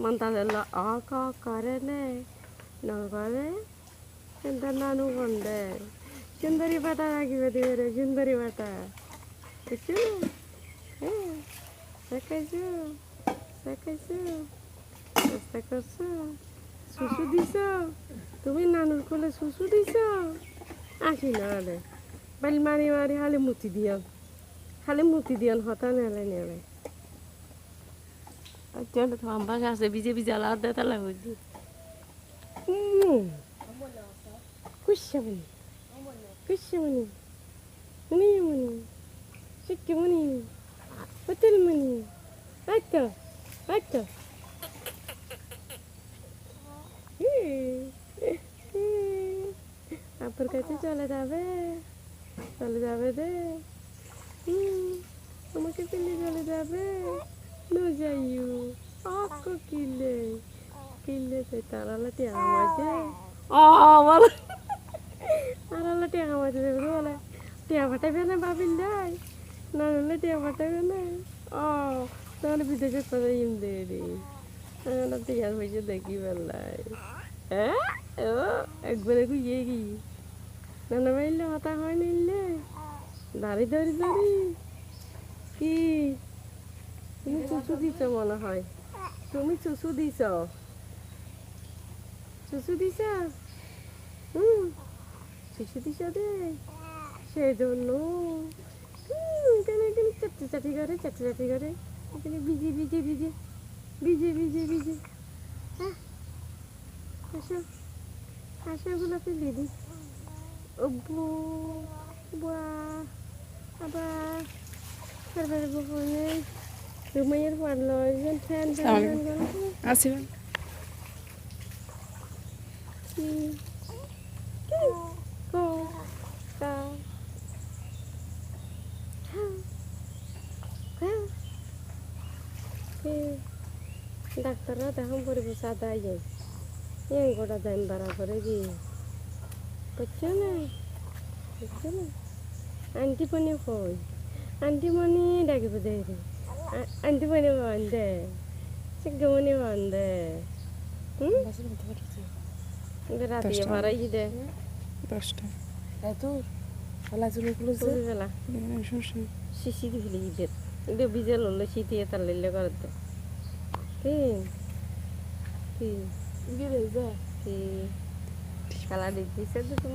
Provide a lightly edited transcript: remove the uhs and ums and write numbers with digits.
ಮಂತದೆಲ್ಲ ಕರೆನೆ ನಗರೆ ಎಂತ ನಾನು ಬಂದೆ ಸುಂದರಿ ಪಾಠ ಆಗಿವೆ ದೇವರೇ ಸುಂದರಿ ಪಾಠ ಹೆಚ್ಚು ಸಾಕಾಯ್ತು ಸಾಕಾಯ್ತು চেষ্টা করছো শুশু দিছ তুমি নানুর কোলে শুশু দিছ আসি না রে বালি মারি মারি খালি মুতি দিয়ন হতা নেলে নেলে চল তো আম্বা গাছে ভিজে ভিজে আলাদা দেতা লাগছে কুশামনি কুশামনি মনি শিক্ষি মনি হোটেল মনি আচ্ছা আচ্ছা আপুর কাছে চলে যাবে দে তোমাকে পেলে চলে যাবে নো যাইও আকো কিলে তো তারালা টিয়া মাঝে বলো তারালা টিয়া মাঝে দেবে বলে টিয়া ফাটাবে না বাবিল দেয় না হলে টিয়া ফাটাবে না তোমার বিদেশে করে ইম দে রে টিয়ার হয়েছে দেখি বেলায় হ্যাঁ ও একবারে গুইয়ে গি নানা মাইলে হতা হয় নিলে দাঁড়ি কি তুমি চুচু দিছ মনে হয় তুমি চুচু দিছ চুচু দিছ দে সেই জন্য এখানে চাটি করে এখানে ভিজে হ্যাঁ আসো গোলাপি দিদি অব্বু আবার ফোনে রুমাইয়ের পারলো ফ্যান আসি ডাক্তাররা তখন পরিব সাদা যায় গোটা দাম বাড়া করে কি বুঝছো না আন্টি পানি কই আন্টি মনি ডাকিব দে আন্টি পানি বান্ধে চিকমনি বান্ধে রাতে ভরাই দে 10টা এত বেলা চুরি বেলা শিশি দিলে ঈদের এটা ভিজে লড়লে শীতিয়ে তার লিলে করে দে কি কালা দিচ্ছে